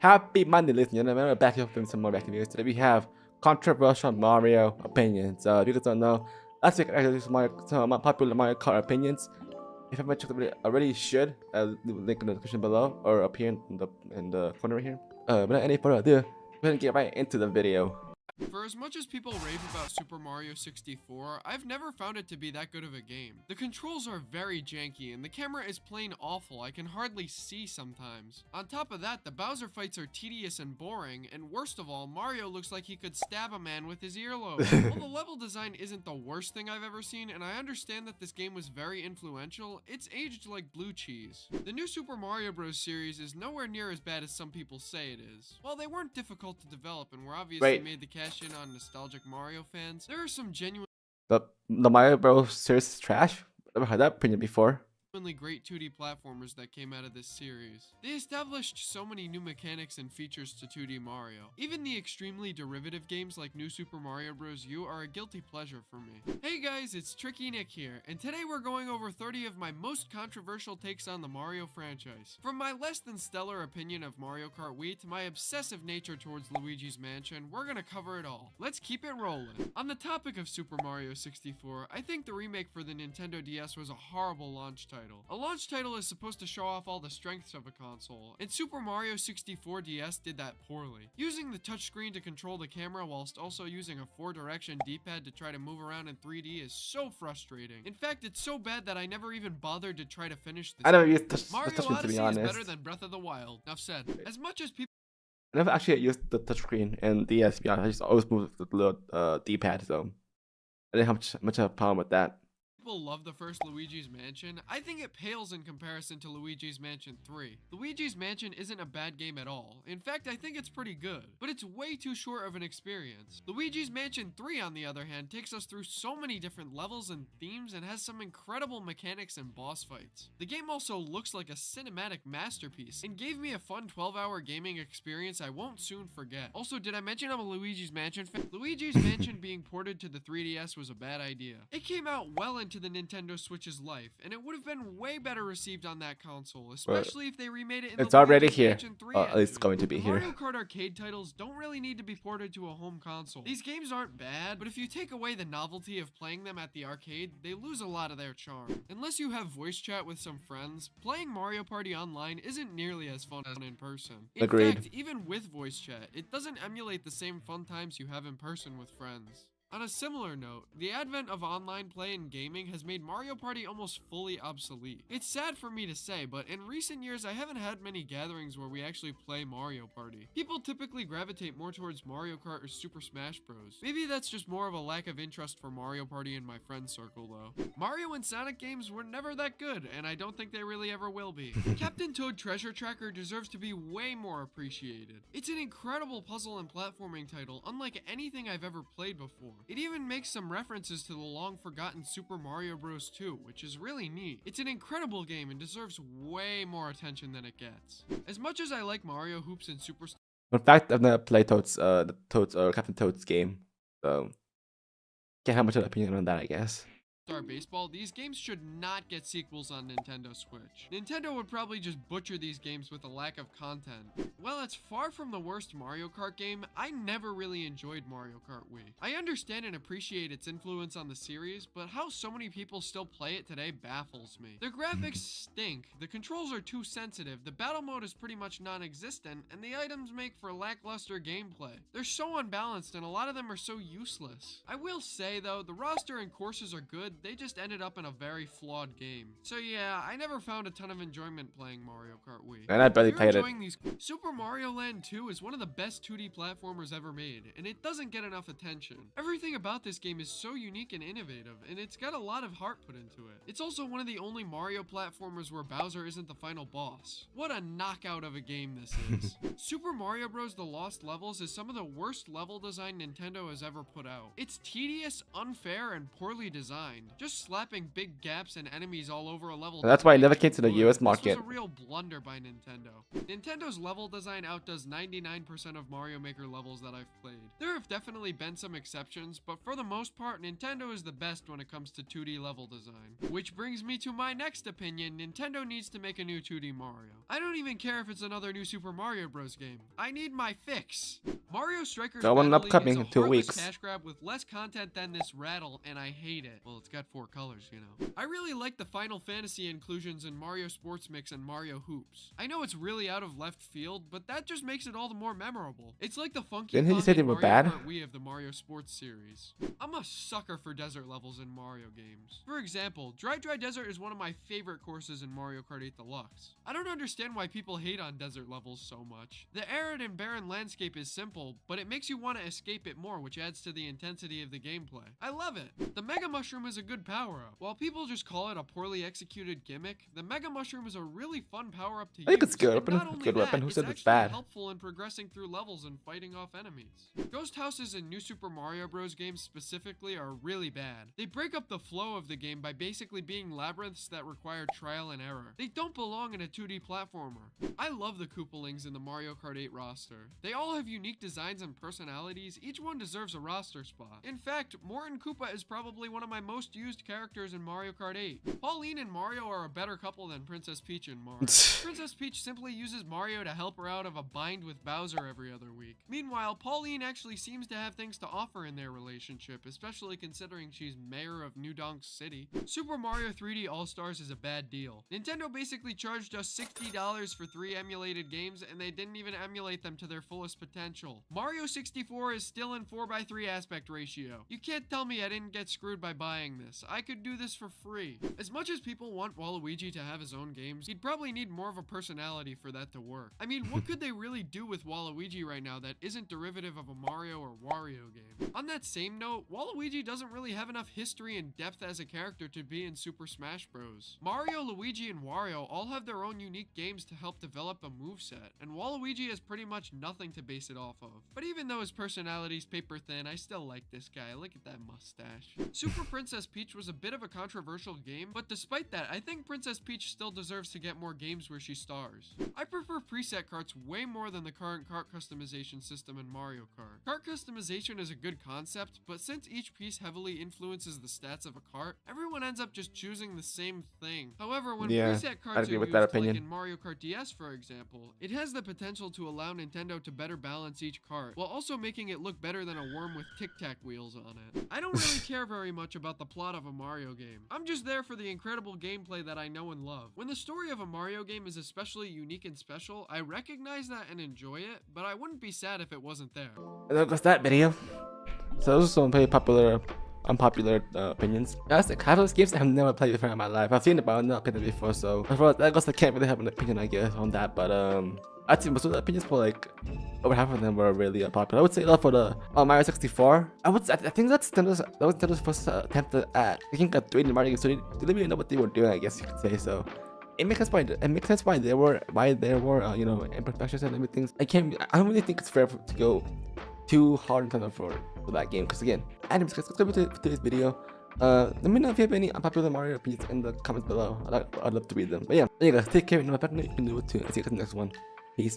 Happy Monday, ladies and gentlemen. We're back here with some more reacting videos. Today we have controversial Mario opinions. If you guys don't know, last week I did some of my popular Mario Kart opinions. If you haven't checked it already, you should. Leave a link in the description below or up here in the corner right here. Without any further ado, go ahead and get right into the video. For as much as people rave about Super Mario 64, I've never found it to be that good of a game. The controls are very janky and the camera is plain awful. I can hardly see sometimes. On top of that, the Bowser fights are tedious and boring, and worst of all, Mario looks like he could stab a man with his earlobe. While the level design isn't the worst thing I've ever seen, and I understand that this game was very influential, it's aged like blue cheese. The new Super Mario Bros. Series is nowhere near as bad as some people say it is. While they weren't difficult to develop and were obviously made to cash in on nostalgic Mario fans, there are some genuinely The Mario Bros. Series is trash. Never heard that opinion before. great 2D platformers that came out of this series. They established so many new mechanics and features to 2D Mario. Even the extremely derivative games like New Super Mario Bros. U are a guilty pleasure for me. Hey guys, it's Tricky Nick here, and today we're going over 30 of my most controversial takes on the Mario franchise. From my less than stellar opinion of Mario Kart Wii to my obsessive nature towards Luigi's Mansion, we're gonna cover it all. Let's keep it rolling. On the topic of Super Mario 64, I think the remake for the Nintendo DS was a horrible launch title. A launch title is supposed to show off all the strengths of a console, and Super Mario 64 DS did that poorly. Using the touchscreen to control the camera whilst also using a 4-direction D-pad to try to move around in 3D is so frustrating. In fact, it's so bad that I never even bothered to try to finish this. I never used Mario touchscreen, to Odyssey be honest. is better than Breath of the Wild. Enough said. As much as people I never actually used the touchscreen and DS, to be honest. I just always moved the little D-pad, so I didn't have much of a problem with that. love the first Luigi's Mansion, I think it pales in comparison to Luigi's Mansion 3. Luigi's Mansion isn't a bad game at all. In fact, I think it's pretty good, but it's way too short of an experience. Luigi's Mansion 3, on the other hand, takes us through so many different levels and themes and has some incredible mechanics and boss fights. The game also looks like a cinematic masterpiece and gave me a fun 12-hour gaming experience I won't soon forget. Also, did I mention I'm a Luigi's Mansion fan? Luigi's Mansion being ported to the 3DS was a bad idea. It came out well into the Nintendo Switch's life, and it would have been way better received on that console, especially if they remade it in it's the already Luigi's here. Mansion 3 At least engine. going to be The here. Mario Kart arcade titles don't really need to be ported to a home console. These games aren't bad, but if you take away the novelty of playing them at the arcade, they lose a lot of their charm. Unless you have voice chat with some friends, playing Mario Party online isn't nearly as fun as in person. In Agreed. fact, even with voice chat, it doesn't emulate the same fun times you have in person with friends. On a similar note, the advent of online play in gaming has made Mario Party almost fully obsolete. It's sad for me to say, but in recent years I haven't had many gatherings where we actually play Mario Party. People typically gravitate more towards Mario Kart or Super Smash Bros. Maybe that's just more of a lack of interest for Mario Party in my friend circle though. Mario and Sonic games were never that good, and I don't think they really ever will be. Captain Toad Treasure Tracker deserves to be way more appreciated. It's an incredible puzzle and platforming title, unlike anything I've ever played before. It even makes some references to the long-forgotten Super Mario Bros. 2, which is really neat. It's an incredible game and deserves way more attention than it gets. As much as I like Mario Hoops and Super Star In fact, I've never played Captain Toad's game, so can't have much of an opinion on that, I guess. Baseball, these games should not get sequels on Nintendo Switch. Nintendo would probably just butcher these games with a lack of content. While it's far from the worst Mario Kart game, I never really enjoyed Mario Kart Wii. I understand and appreciate its influence on the series, but how so many people still play it today baffles me. The graphics stink, the controls are too sensitive, the battle mode is pretty much non-existent, and the items make for lackluster gameplay. They're so unbalanced and a lot of them are so useless. I will say though, the roster and courses are good, they just ended up in a very flawed game. So yeah, I never found a ton of enjoyment playing Mario Kart Wii. And I barely If you're played it. enjoying these, Super Mario Land 2 is one of the best 2D platformers ever made, and it doesn't get enough attention. Everything about this game is so unique and innovative, and it's got a lot of heart put into it. It's also one of the only Mario platformers where Bowser isn't the final boss. What a knockout of a game this is. Super Mario Bros. The Lost Levels is some of the worst level design Nintendo has ever put out. It's tedious, unfair, and poorly designed. mind. Just slapping big gaps and enemies all over a level. And that's why it doesn't never make came you to the good. US market. This was a real blunder by Nintendo. Nintendo's level design outdoes 99% of Mario Maker levels that I've played. There have definitely been some exceptions, but for the most part, Nintendo is the best when it comes to 2D level design. Which brings me to my next opinion: Nintendo needs to make a new 2D Mario. I don't even care if it's another new Super Mario Bros. Game. I need my fix. Mario Strikers Got one Battle League upcoming is a in 2 heartless weeks. cash grab with less content than this rattle, and I hate it. Well, it's got 4 colors, you know. I really like the Final Fantasy inclusions in Mario Sports Mix and Mario Hoops. I know it's really out of left field, but that just makes it all the more memorable. It's like the Funky Didn't he Kong say they and were Mario bad? Kart Wii of the Mario Sports series. I'm a sucker for desert levels in Mario games. For example, Dry Desert is one of my favorite courses in Mario Kart 8 Deluxe. I don't understand why people hate on desert levels so much. The arid and barren landscape is simple, but it makes you want to escape it more, which adds to the intensity of the gameplay. I love it. The Mega Mushroom is a good power-up. While people just call it a poorly executed gimmick, the Mega Mushroom is a really fun power-up to use. I think it's good And weapon. not only Good weapon. that, Who said it's actually bad? helpful in progressing through levels and fighting off enemies. Ghost houses in New Super Mario Bros. Games specifically are really bad. They break up the flow of the game by basically being labyrinths that require trial and error. They don't belong in a 2D platformer. I love the Koopalings in the Mario Kart 8 roster. They all have unique designs and personalities. Each one deserves a roster spot. In fact, Morton Koopa is probably one of my most used characters in Mario Kart 8. Pauline and Mario are a better couple than Princess Peach and Mario. Princess Peach simply uses Mario to help her out of a bind with Bowser every other week. Meanwhile, Pauline actually seems to have things to offer in their relationship, especially considering she's mayor of New Donk City. Super Mario 3D All-Stars is a bad deal. Nintendo basically charged us $60 for 3 emulated games, and they didn't even emulate them to their fullest potential. Mario 64 is still in 4:3 aspect ratio. You can't tell me I didn't get screwed by buying this. I could do this for free. As much as people want Waluigi to have his own games, he'd probably need more of a personality for that to work. I mean, what could they really do with Waluigi right now that isn't derivative of a Mario or Wario game? On that same note, Waluigi doesn't really have enough history and depth as a character to be in Super Smash Bros. Mario, Luigi, and Wario all have their own unique games to help develop a moveset, and Waluigi has pretty much nothing to base it off of. But even though his personality's paper thin, I still like this guy. Look at that mustache. Super Princess Peach was a bit of a controversial game, but despite that, I think Princess Peach still deserves to get more games where she stars. I prefer preset carts way more than the current cart customization system in Mario Kart. Cart customization is a good concept, but since each piece heavily influences the stats of a cart, everyone ends up just choosing the same thing. However, when Yeah, preset I'd carts agree are with used, that like opinion. in Mario Kart DS for example, it has the potential to allow Nintendo to better balance each cart, while also making it look better than a worm with tic-tac wheels on it. I don't really care very much about the plot of a Mario game. I'm just there for the incredible gameplay that I know and love. When the story of a Mario game is especially unique and special, I recognize that and enjoy it, but I wouldn't be sad if it wasn't there. And that was that video. So those are some very popular, unpopular opinions. That's like half of those games I have never played before in my life. I've seen it, but I've never played it before. So I guess I can't really have an opinion, I guess, on that. But I'd say most of the opinions for like over half of them were really unpopular. I would say that for the Mario 64. I think that was Nintendo's first attempt at making a 3D Mario game. So they didn't really know what they were doing, I guess you could say. So it makes sense why there were you know, imperfections and everything. I don't really think it's fair to go too hard on Nintendo for that game, because again, anyways, let's go to today's video. Let me know if you have any unpopular Mario opinions in the comments below. I'd love to read them. But yeah, there you guys, take care, and if I can do it too. I'll see you guys in the next one. Peace.